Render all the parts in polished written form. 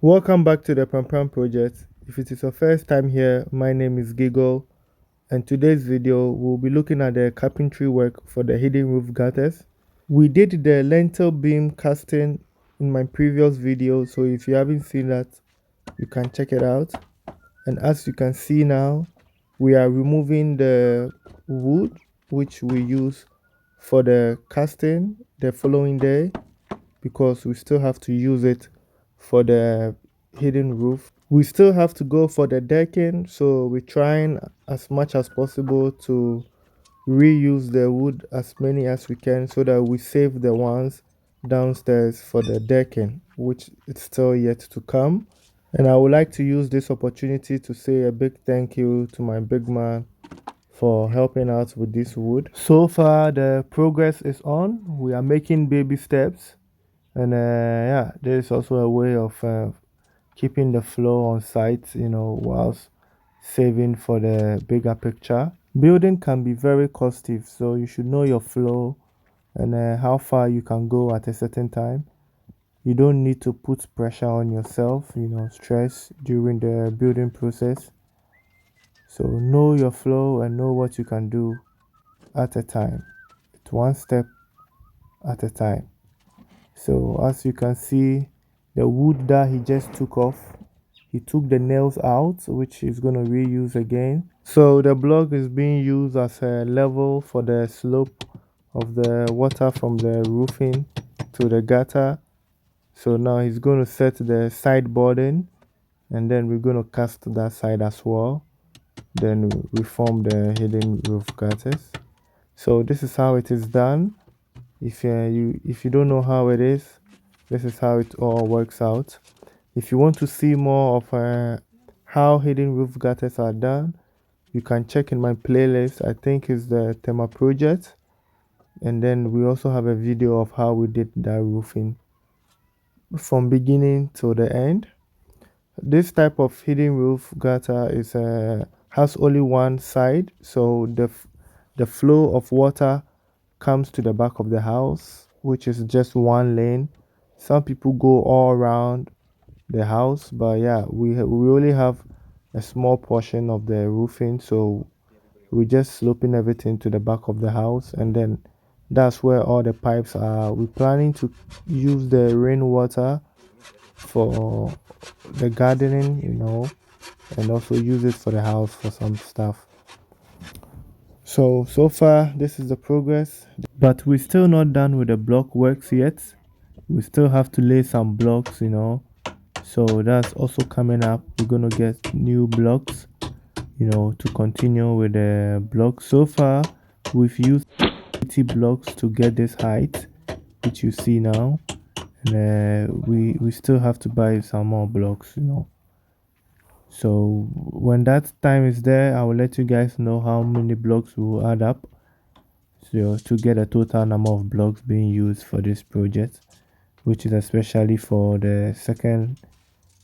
Welcome back to the Pam project. If it is your first time here, my name is Giggle, and today's video we'll be looking at the carpentry work for the hidden roof gutters. We did the lentil beam casting in my previous video, so if you haven't seen that, you can check it out. And as you can see now, we are removing the wood which we use for the casting the following day, because we still have to use it for the hidden roof. We still have to go for the decking, so we're trying as much as possible to reuse the wood as many as we can so that we save the ones downstairs for the decking, which is still yet to come. And I would like to use this opportunity to say a big thank you to my big man for helping out with this wood. So far, the progress is on. We are making baby steps. And yeah, there is also a way of keeping the flow on site, whilst saving for the bigger picture. Building can be very costly, so you should know your flow and how far you can go at a certain time. You don't need to put pressure on yourself, stress during the building process. So know your flow and know what you can do at a time. It's one step at a time. So as you can see, the wood that he just took off, he took the nails out, which he's going to reuse again. So the block is being used as a level for the slope of the water from the roofing to the gutter. So now he's going to set the sideboarding, and then we're going to cast that side as well. Then we form the hidden roof gutters. So this is how it is done. If you don't know how it is, this is how it all works out. If you want to see more of how hidden roof gutters are done, you can check in my playlist. I think it's the Tema project, and then we also have a video of how we did that roofing from beginning to the end. This type of hidden roof gutter is has only one side, so the flow of water comes to the back of the house, which is just one lane. Some people go all around the house, but yeah, we only have a small portion of the roofing, so we're just sloping everything to the back of the house, and then that's where all the pipes are. We're planning to use the rainwater for the gardening, and also use it for the house for some stuff. So far, this is the progress, but we're still not done with the block works yet. We still have to lay some blocks, so that's also coming up. We're gonna get new blocks, to continue with the blocks. So far, we've used 80 blocks to get this height, which you see now, and we still have to buy some more blocks, So when that time is there, I will let you guys know how many blocks we will add up, so to get a total number of blocks being used for this project, which is especially for the second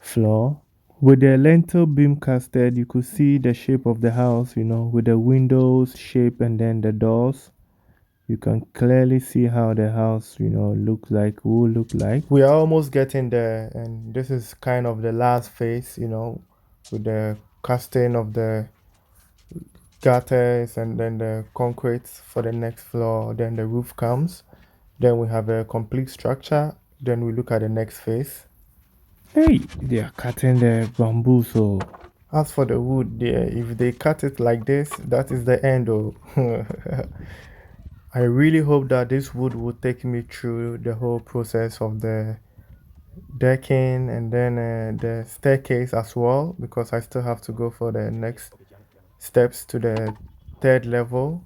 floor. With the lentil beam casted, you could see the shape of the house, with the windows shape and then the doors. You can clearly see how the house, will look like. We are almost getting there, and this is kind of the last phase, with the casting of the gutters and then the concrete for the next floor. Then the roof comes. Then we have a complete structure. Then we look at the next phase. Hey, they are cutting the bamboo, so as for the wood there, if they cut it like this, that is the end. Oh. I really hope that this wood will take me through the whole process of the decking and then the staircase as well, because I still have to go for the next steps to the third level.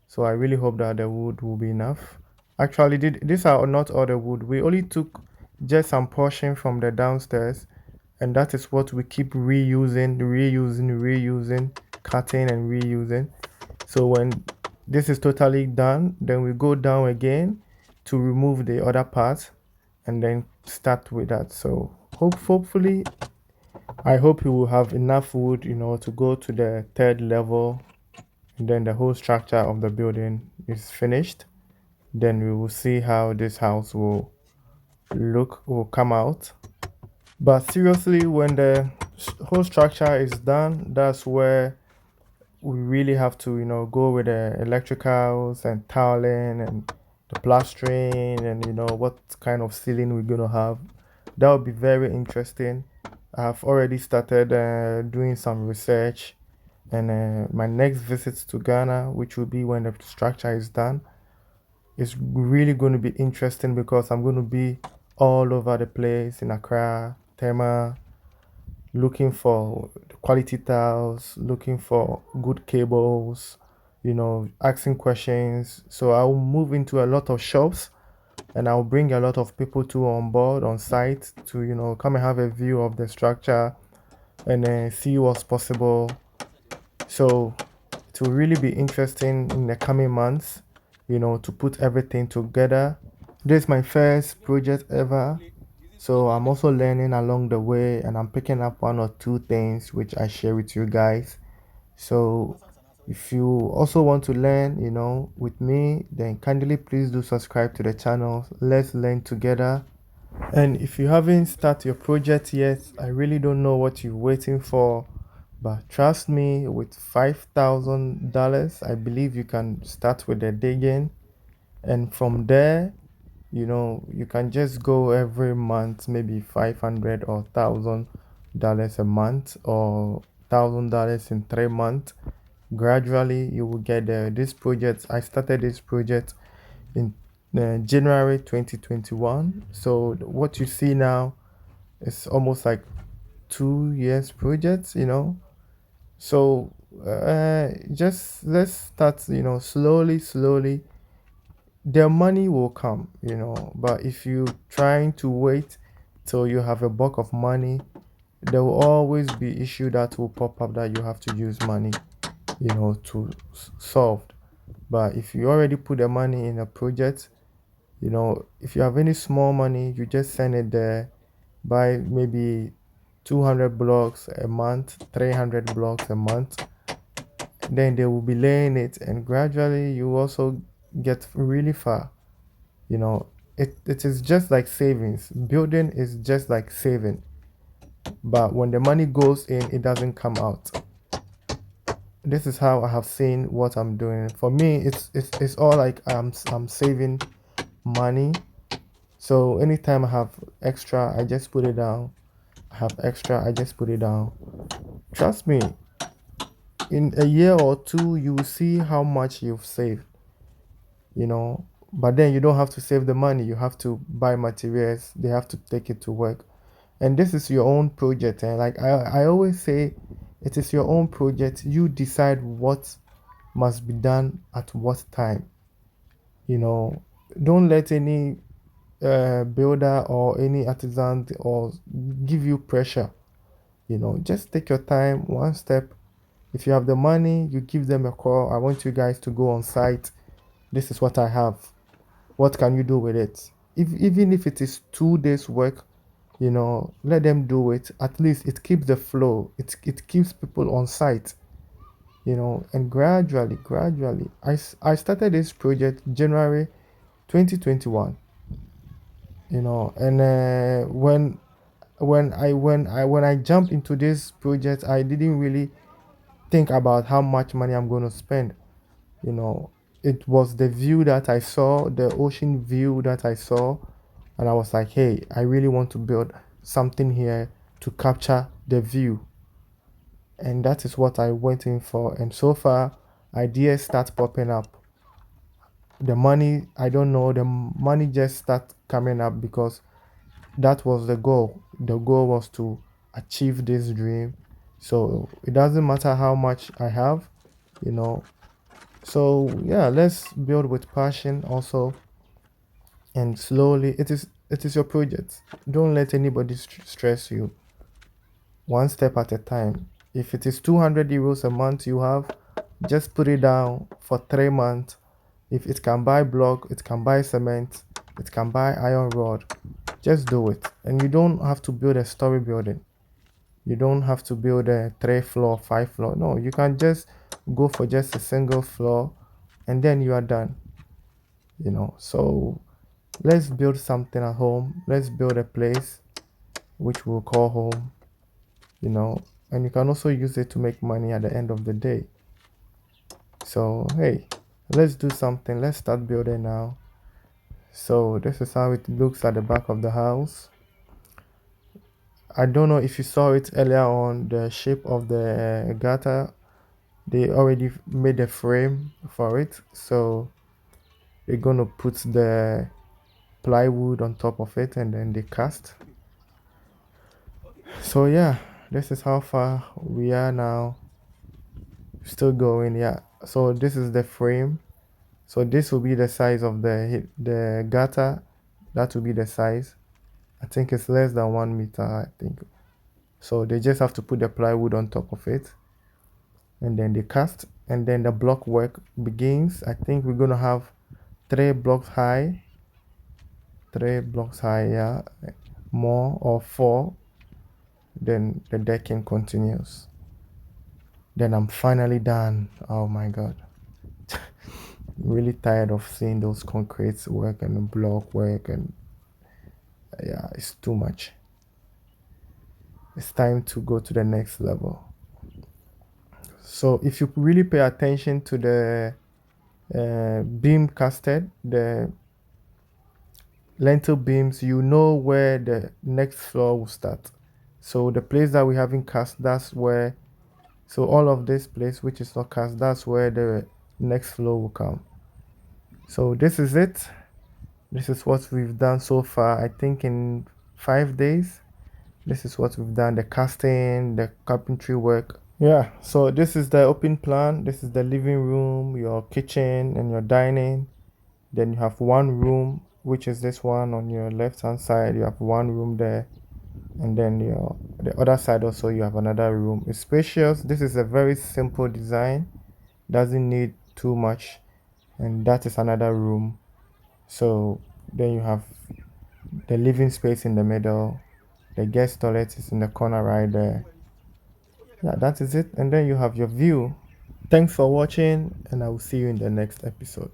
So I really hope that the wood will be enough. Actually, these are not all the wood. We only took just some portion from the downstairs, and that is what we keep reusing, cutting and reusing. So when this is totally done, then we go down again to remove the other part and then start with that. So hopefully, I hope you will have enough wood, to go to the third level, and then the whole structure of the building is finished. Then we will see how this house will come out. But seriously, when the whole structure is done, that's where we really have to, go with the electricals and tiling and the plastering and what kind of ceiling we're gonna have. That would be very interesting. I've already started doing some research, and my next visit to Ghana, which will be when the structure is done, is really going to be interesting because I'm going to be all over the place in Accra, Tema, looking for quality tiles, looking for good cables, asking questions. So I'll move into a lot of shops, and I'll bring a lot of people to on board on site to, come and have a view of the structure and see what's possible. So it will really be interesting in the coming months, to put everything together. This is my first project ever. So I'm also learning along the way, and I'm picking up one or two things which I share with you guys. So if you also want to learn, with me, then kindly please do subscribe to the channel. Let's learn together. And if you haven't started your project yet, I really don't know what you're waiting for. But trust me, with $5,000, I believe you can start with the digging. And from there, you can just go every month, maybe 500 or $1,000 a month, or $1,000 in 3 months. Gradually, you will get there. This project, I started this project in January 2021. So what you see now is almost like 2 years project. So just let's start, slowly, slowly. The money will come, but if you trying to wait till you have a bulk of money, there will always be issue that will pop up that you have to use money, to solve. But if you already put the money in a project, if you have any small money, you just send it there, buy maybe 200 blocks a month, 300 blocks a month, then they will be laying it, and gradually you also get really far. you know it is just like savings. Building is just like saving, but when the money goes in, it doesn't come out. This is how I have seen what I'm doing. For me, it's all like I'm saving money. So anytime I have extra, I just put it down. I have extra, I just put it down. Trust me, in a year or two, you will see how much you've saved, but then you don't have to save the money. You have to buy materials, they have to take it to work. And this is your own project. And like I always say, it is your own project. You decide what must be done at what time. You know, don't let any builder or any artisan or give you pressure. Just take your time, one step. If you have the money, you give them a call. I want you guys to go on site. This is what I have. What can you do with it? Even if it is 2 days work, let them do it. At least it keeps the flow. It keeps people on site. And gradually, I started this project January 2021. And when I jumped into this project, I didn't really think about how much money I'm going to spend. you know it was the view that I saw, the ocean view that I saw, and I was like, hey, I really want to build something here to capture the view. And that is what I went in for. And so far, ideas start popping up. The money, I don't know, the money just start coming up because that was the goal. The goal was to achieve this dream. So it doesn't matter how much I have, you know. So yeah, let's build with passion also, and slowly. It is your project. Don't let anybody stress you. One step at a time. If it is 200 euros a month you have, just put it down for 3 months. If it can buy block, it can buy cement, it can buy iron rod, just do it. And you don't have to build a story building. You don't have to build a 3 floor, 5 floor. No, you can just go for just a single floor, and then you are done. So let's build something at home. Let's build a place. which we'll call home, you know, and you can also use it to make money at the end of the day. So, hey, let's do something. Let's start building now. So, this is how it looks at the back of the house. I don't know if you saw it earlier on, the shape of the gutter. They already made a frame for it. So, they're going to put the plywood on top of it and then they cast. So, yeah, this is how far we are now. Still going, yeah. So, this is the frame. So this will be the size of the gutter. That will be the size. I think it's less than 1 meter, I think. So they just have to put the plywood on top of it, and then they cast, and then the block work begins. I think we're gonna have 3 blocks high, yeah, more or 4. Then the decking continues. Then I'm finally done. Oh my God. Really tired of seeing those concrete work and the block work, and yeah, it's too much. It's time to go to the next level. So if you really pay attention to the beam casted, the lintel beams, you know where the next floor will start. So the place that we haven't cast, that's where, so all of this place which is not cast, that's where the next floor will come. So this is it. This is what we've done so far. I think in 5 days, this is what we've done, the casting, the carpentry work. Yeah, so this is the open plan. This is the living room, your kitchen, and your dining. Then you have one room, which is this one on your left hand side. You have one room there, and then the other side also you have another room. It's spacious. This is a very simple design, doesn't need too much, and that is another room. So then you have the living space in the middle. The guest toilet is in the corner right there. Yeah, that is it. And then you have your view. Thanks for watching, and I will see you in the next episode.